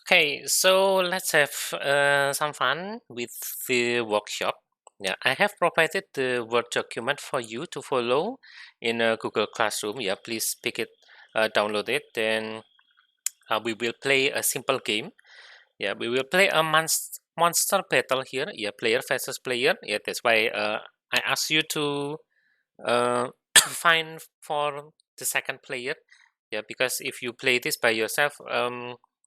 Okay, so let's have some fun with the workshop. Yeah, I have provided the Word document for you to follow in Google Classroom. Yeah, please pick it, download it, then we will play a simple game. Yeah, we will play a monster battle here. Yeah, player versus player. Yeah, that's why I asked you to find for the second player. Yeah, because if you play this by yourself,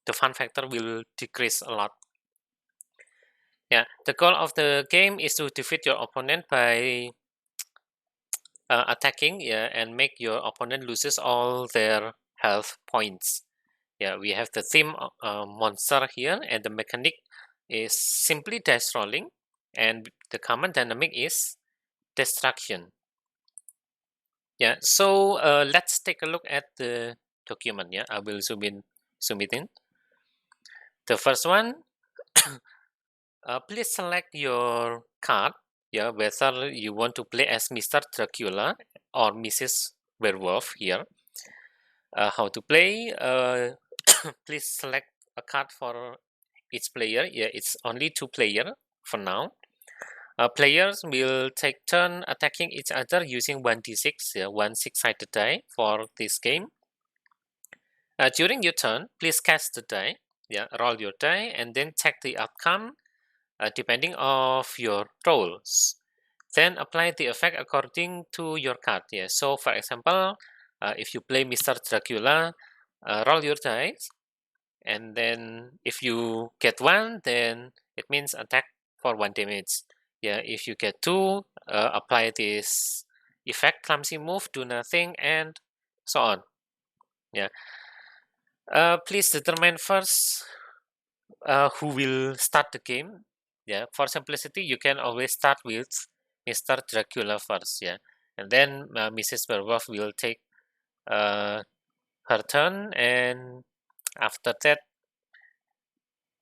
the fun factor will decrease a lot. Yeah, the goal of the game is to defeat your opponent by attacking, yeah, and make your opponent loses all their health points. Yeah, we have the theme monster here, and the mechanic is simply dice rolling, and the common dynamic is destruction. Yeah, so let's take a look at the document. Yeah, I will zoom it in. The first one, please select your card. Yeah, whether you want to play as Mr. Dracula or Mrs. Werewolf here. How to play? Please select a card for each player. Yeah, it's only 2 player for now. Players will take turn attacking each other using 1d6, yeah, one six-sided die for this game. During your turn, please cast the die. Yeah, roll your die and then check the outcome depending of your rolls. Then apply the effect according to your card. Yeah. So for example, if you play Mr. Dracula, roll your dice, and then if you get 1, then it means attack for 1 damage. Yeah. If you get 2, apply this effect, clumsy move, do nothing, and so on. Yeah. Please determine first who will start the game. Yeah, for simplicity, you can always start with Mr. Dracula first. Yeah, and then Mrs. Werewolf will take her turn, and after that,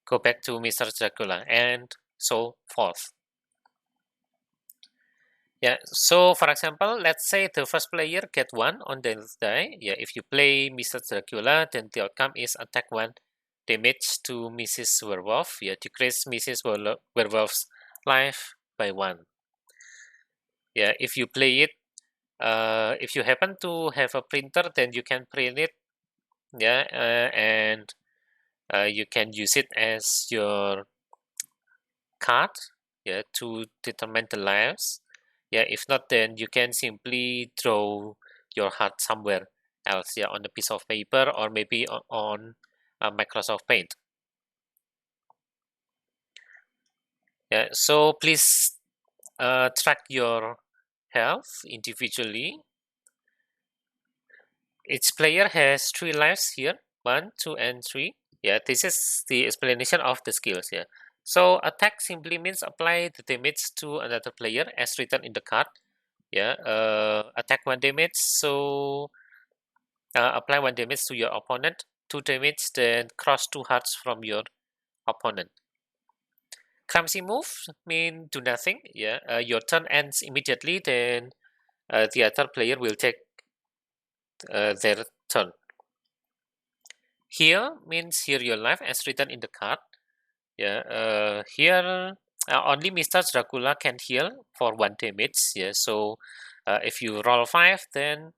go back to Mr. Dracula, and so forth. Yeah, so for example, let's say the first player get 1 on the die. Yeah, if you play Mr. Dracula, then the outcome is attack 1 damage to Mrs. Werewolf. Yeah, decrease Mrs. Werewolf's life by 1. Yeah, if you play it, if you happen to have a printer, then you can print it. Yeah, and you can use it as your card. Yeah, to determine the lives. Yeah, if not, then you can simply draw your heart somewhere else. Yeah, on a piece of paper or maybe on Microsoft Paint. Yeah, so please track your health individually. Each player has 3 lives here, 1, 2, and 3. Yeah, this is the explanation of the skills here. So attack simply means apply the damage to another player as written in the card. Yeah, attack 1 damage. So apply 1 damage to your opponent, 2 damage, then cross 2 hearts from your opponent. Clumsy move mean do nothing. Yeah, your turn ends immediately. Then the other player will take their turn. Here means here your life as written in the card. Yeah, here only Mr. Dracula can heal for 1 damage. Yeah, so if you roll 5, then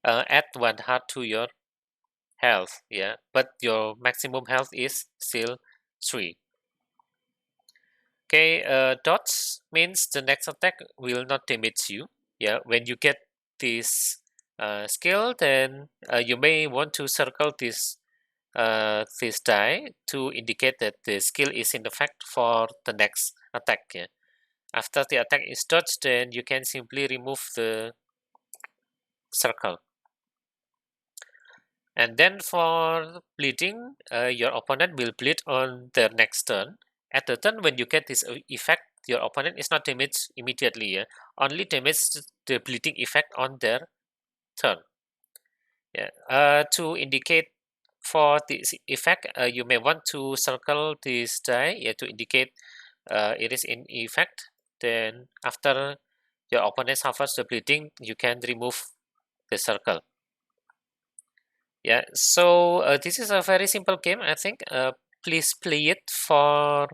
add 1 heart to your health. Yeah, but your maximum health is still 3. Okay, dots means the next attack will not damage you. Yeah, when you get this skill, then you may want to circle this die to indicate that the skill is in effect for the next attack. Yeah. After the attack is dodged, then you can simply remove the circle. And then for bleeding, your opponent will bleed on their next turn. At the turn when you get this effect, your opponent is not damaged immediately. Yeah? Only damage the bleeding effect on their turn. Yeah. To indicate for this effect, you may want to circle this die, yeah, to indicate it is in effect. Then after your opponent suffers the bleeding, you can remove the circle. Yeah, so this is a very simple game, I think. Please play it for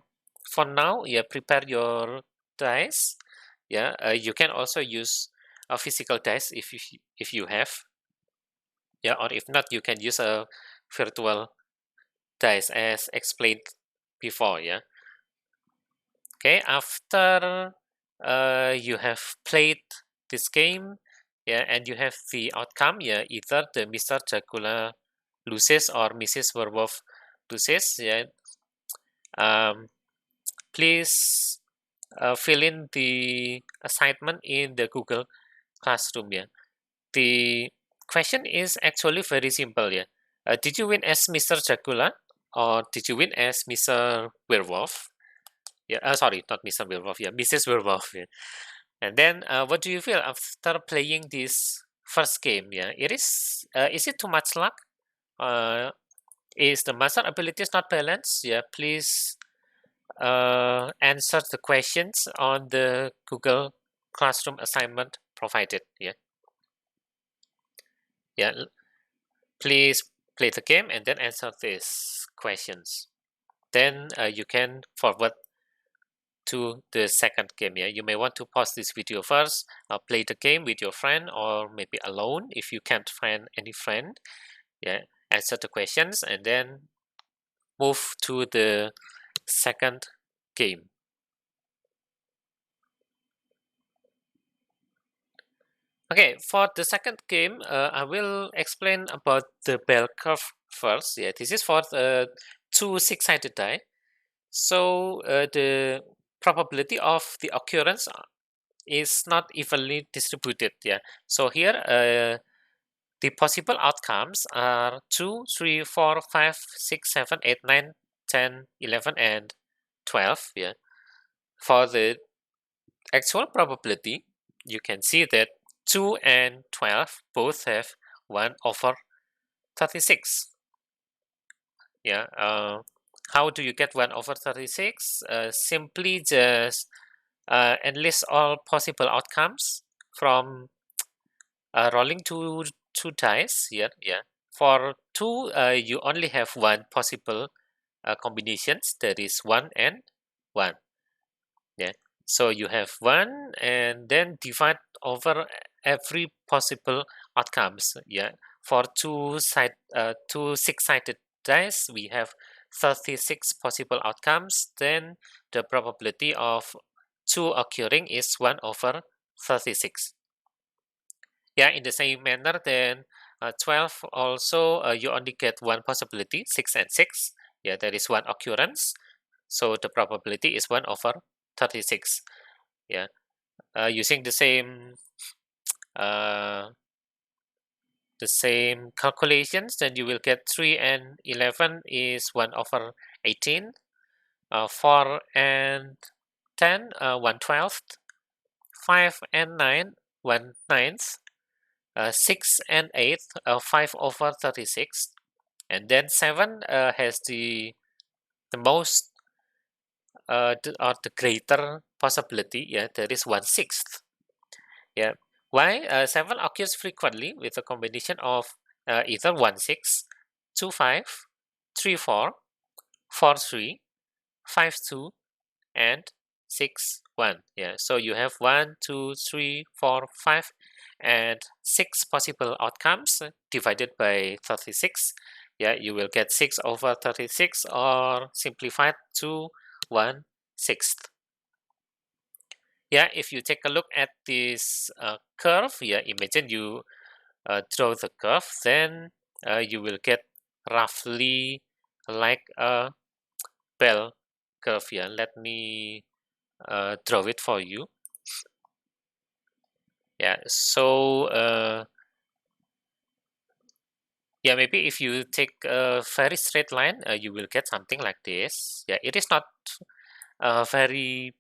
now. Yeah, prepare your dice. Yeah, you can also use a physical dice if you have. Yeah, or if not, you can use a virtual dice as explained before. Yeah. Okay, after you have played this game, yeah, and you have the outcome, yeah, either the Mr. Dracula loses or Mrs. Werewolf loses, yeah, um, please fill in the assignment in the Google Classroom, yeah. The question is actually very simple, yeah. Did you win as Mr. Dracula or did you win as Mr. Werewolf? Yeah, sorry, not Mr. Werewolf, yeah, Mrs. Werewolf, yeah. And then, what do you feel after playing this first game? Yeah, is it too much luck? Uh, is the master abilities not balanced? Yeah, please answer the questions on the Google Classroom assignment provided. Yeah, yeah. Please play the game and then answer these questions. Then you can forward to the second game. Yeah, you may want to pause this video first, play the game with your friend or maybe alone if you can't find any friend. Yeah, answer the questions and then move to the second game. Okay, for the second game, I will explain about the bell curve first. Yeah, this is for the two six-sided die. So the probability of the occurrence is not evenly distributed. Yeah. So here the possible outcomes are 2, 3, 4, 5, 6, 7, 8, 9, 10, 11, and 12. Yeah. For the actual probability, you can see that 2 and 12 both have 1 over 36. Yeah. How do you get 1 over 36? Simply just enlist all possible outcomes from rolling two dice. Yeah, yeah. For 2, you only have one possible combinations. That is 1 and 1. Yeah. So you have 1 and then divide over every possible outcomes. Yeah. For two six-sided dice, we have 36 possible outcomes. Then the probability of 2 occurring is 1 over 36. Yeah, in the same manner, then 12 also, you only get one possibility, 6 and 6. Yeah, there is one occurrence. So the probability is 1 over 36. Yeah, using uh, the same calculations, then you will get 3 and 11 is 1 over 18. 4 and 10, 1/12. 5 and 9, 1/9. 6 and 8, 5 over 36. And then 7 has the most or the greater possibility. Yeah, there is 1/6. Yeah. Why? 7 occurs frequently with a combination of either 1/6, 2/5, 3/4, 4/3, 5/2, and 6/1. Yeah, so you have 1, 2, 3, 4, 5, and 6 possible outcomes divided by 36. Yeah, you will get 6 over 36 or simplified to 1/6. Yeah, if you take a look at this curve, yeah, imagine you draw the curve, then you will get roughly like a bell curve. Yeah, let me draw it for you. Yeah, so yeah, maybe if you take a very straight line, you will get something like this. Yeah, it is not very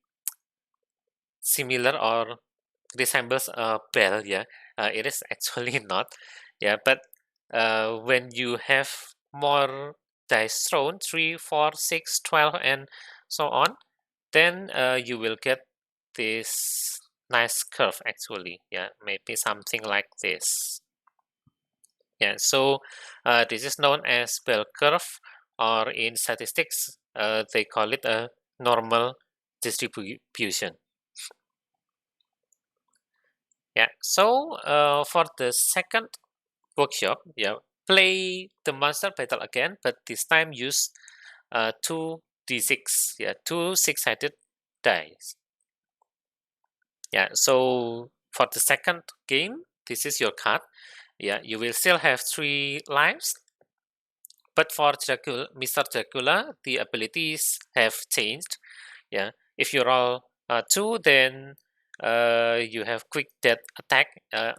similar or resembles a bell. Yeah, it is actually not. Yeah, but when you have more dice thrown, 3, 4, 6, 12, and so on, then you will get this nice curve actually. Yeah, maybe something like this. Yeah, so this is known as bell curve, or in statistics, they call it a normal distribution. Yeah, so for the second workshop, yeah, play the monster battle again, but this time use two d6, yeah, two six-sided dice. Yeah, so for the second game, this is your card. Yeah, you will still have 3 lives, but for Dracula, Mr. Dracula, the abilities have changed. Yeah, if you roll 2, then you have quick death attack.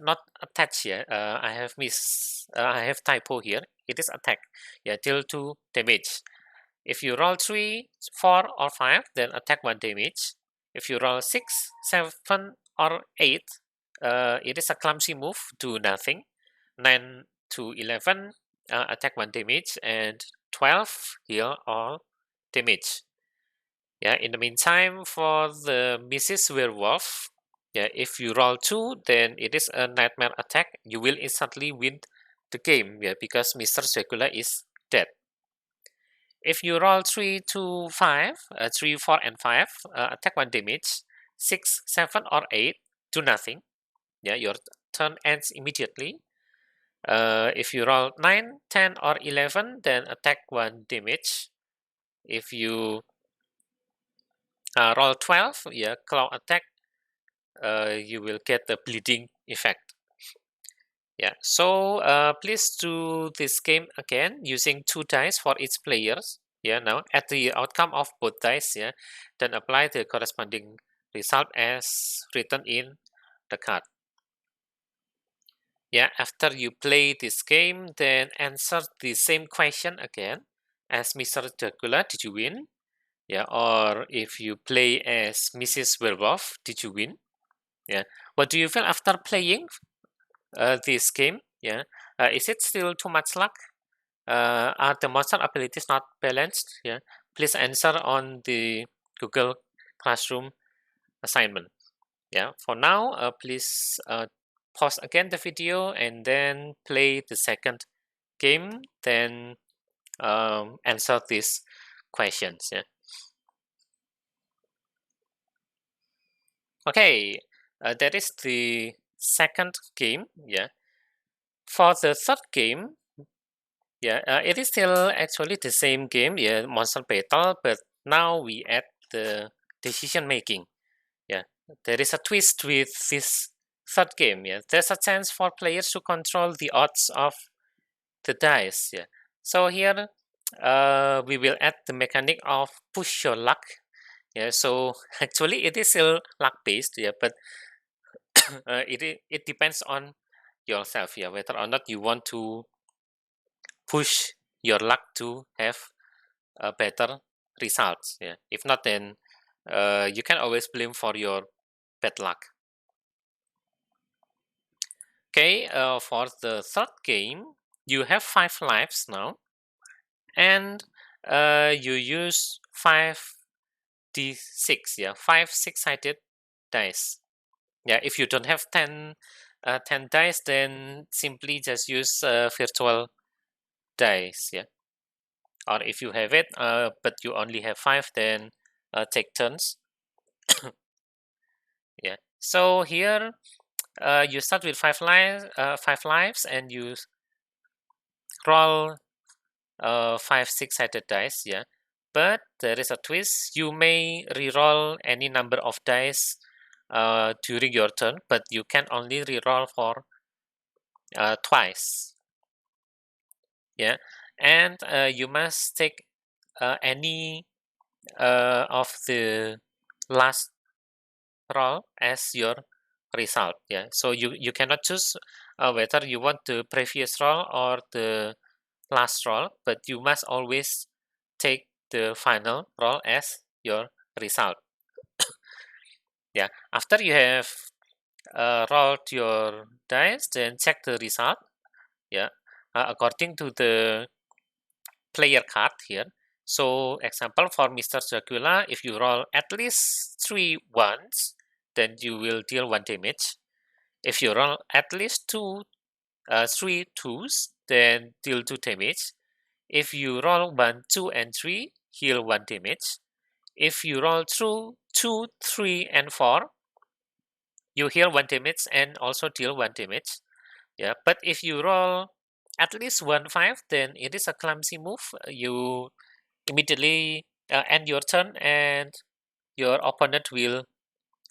Not attach here. I have typo here. It is attack. Yeah, deal 2 damage. If you roll 3, 4, or 5, then attack 1 damage. If you roll 6, 7, or 8, it is a clumsy move, do nothing. 9 to 11, attack 1 damage, and 12, heal all damage. Yeah, in the meantime, for the Mrs. Werewolf, yeah, if you roll 2, then it is a nightmare attack. You will instantly win the game, yeah, because Mr. Dracula is dead. If you roll 3 to 5, 3, 4, and 5, attack 1 damage, 6, 7, or 8, do nothing. Yeah, your turn ends immediately. If you roll 9, 10, or 11, then attack 1 damage. If you roll 12, yeah, claw attack, you will get the bleeding effect. Yeah, so please do this game again using 2 dice for each players. Yeah, now at the outcome of both dice, yeah, then apply the corresponding result as written in the card. Yeah, after you play this game, then answer the same question again as Mr. Dracula, did you win? Yeah, or if you play as Mrs. Werewolf, did you win? Yeah, what do you feel after playing this game? Yeah, is it still too much luck? Are the monster abilities not balanced? Yeah, please answer on the Google Classroom assignment. Yeah, for now, please pause again the video and then play the second game, then answer these questions. Yeah. Okay, that is the second game. Yeah. For the third game, yeah, it is still actually the same game. Yeah, monster battle, but now we add the decision making. Yeah, there is a twist with this third game. Yeah, there's a chance for players to control the odds of the dice. Yeah, so here we will add the mechanic of push your luck. Yeah, so actually it is still luck based. Yeah, but it depends on yourself. Yeah, whether or not you want to push your luck to have a better results. Yeah, if not, then you can always blame for your bad luck. Okay, for the third game, you have 5 lives now, and you use 5d6, yeah, 5 six-sided dice. Yeah, if you don't have 10 dice, then simply just use virtual dice, yeah. Or if you have it, but you only have 5, then take turns. Yeah. So here, you start with 5 lives, and you roll 5 six-sided dice, yeah. But there is a twist. You may reroll any number of dice during your turn, but you can only reroll for twice. Yeah, and you must take any of the last roll as your result. Yeah, so you cannot choose whether you want the previous roll or the last roll, but you must always take the final roll as your result. Yeah, after you have rolled your dice, then check the result. Yeah, according to the player card here. So, example for Mr. Dracula, if you roll at least 3 ones, then you will deal 1 damage. If you roll at least 2 three twos, then deal 2 damage. If you roll 1, 2, and 3, heal 1 damage. If you roll through 2, 3, and 4, you heal 1 damage and also deal 1 damage. Yeah, but if you roll at least 1 5, then it is a clumsy move. You immediately end your turn and your opponent will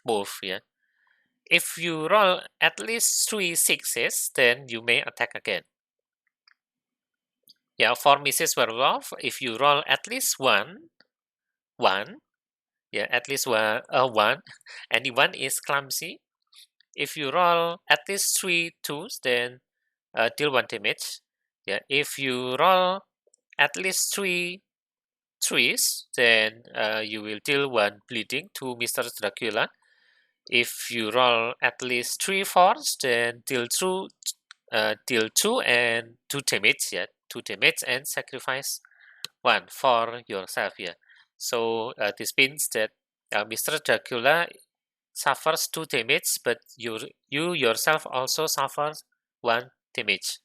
move. Yeah. If you roll at least 3 6s, then you may attack again. Yeah, for Mrs. Werewolf, if you roll at least one, yeah, at least one, and one is clumsy. If you roll at least 3 twos, then deal 1 damage. Yeah, if you roll at least 3 threes, then you will deal 1 bleeding to Mr. Dracula. If you roll at least 3 fours, then deal 2 and 2 damage. Yeah, 2 damage and sacrifice 1 for yourself. Yeah, so this means that Mr. Dracula suffers 2 damage, but you yourself also suffers 1 damage.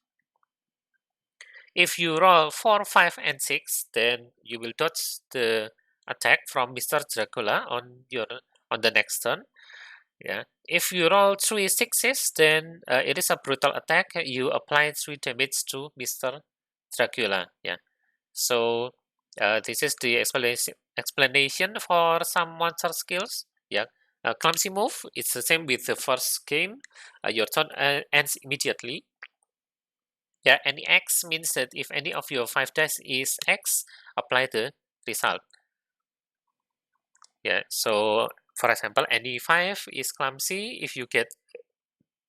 If you roll 4, 5, and 6, then you will dodge the attack from Mr. Dracula on the next turn. Yeah. If you roll 3 sixes, then it is a brutal attack. You apply 3 damage to Mr. Dracula. Yeah. So this is the explanation for some monster skills. Yeah. Clumsy move. It's the same with the first game. Your turn ends immediately. Yeah, any X means that if any of your 5 dice is X, apply the result. Yeah, so for example, any 5 is clumsy. If you get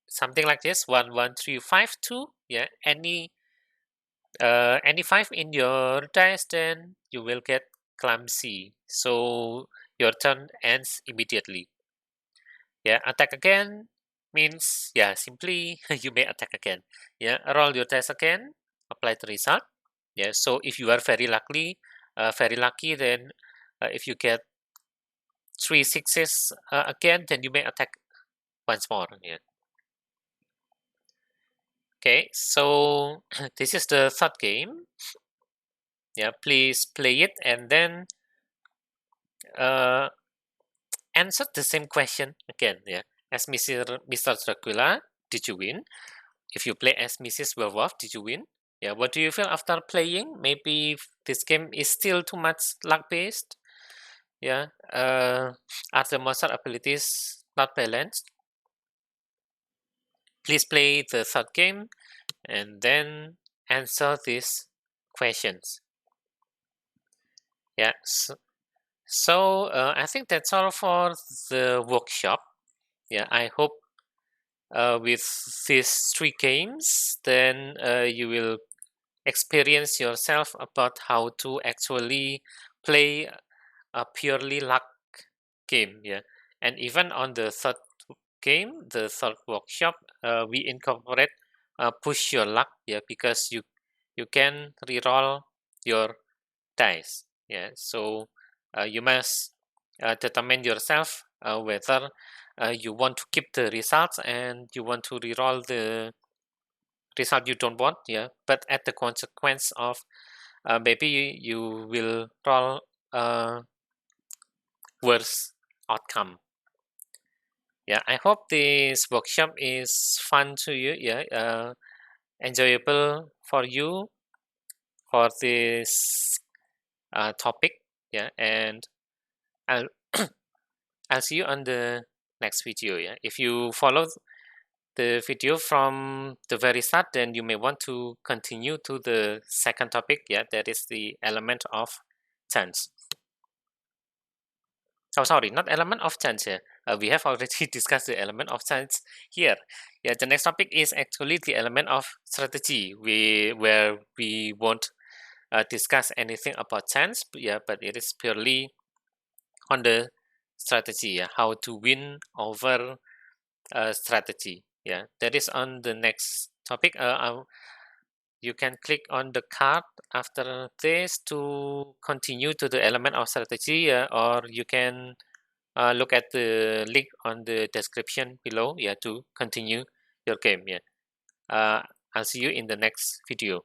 something like this, 1, 1, 3, 5, 2, yeah, any 5 in your dice, then you will get clumsy. So your turn ends immediately. Yeah, attack again means, yeah, simply you may attack again. Yeah, roll your dice again, apply the result. Yeah, so if you are very lucky, then if you get 3 sixes again, then you may attack once more. Yeah. Okay, so this is the third game. Yeah, please play it and then uh, answer the same question again. Yeah, as Mr. Dracula, did you win? If you play as Mrs. Werewolf, did you win? Yeah, what do you feel after playing? Maybe this game is still too much luck based. Yeah, are the monster abilities not balanced? Please play the third game and then answer these questions. Yeah, so I think that's all for the workshop. Yeah, I hope with these 3 games, then you will experience yourself about how to actually play a purely luck game. Yeah, and even on the third game, the third workshop, we incorporate push your luck. Yeah, because you can reroll your dice. Yeah, so you must determine yourself whether you want to keep the results and you want to reroll the result you don't want. Yeah, but at the consequence of maybe you will roll a worse outcome. Yeah, I hope this workshop is fun to you. Yeah, enjoyable for you for this topic. Yeah, and I'll I'll see you on the next video. Yeah, if you follow the video from the very start, then you may want to continue to the second topic. Yeah, that is the element of chance. Oh, sorry, not element of chance here. We have already discussed the element of chance here. Yeah, the next topic is actually the element of strategy. Where we won't discuss anything about chance. Yeah, but it is purely on the strategy. Yeah, how to win over strategy. Yeah, that is on the next topic. You can click on the card after this to continue to the element of strategy, or you can look at the link on the description below, yeah, to continue your game. Yeah, I'll see you in the next video.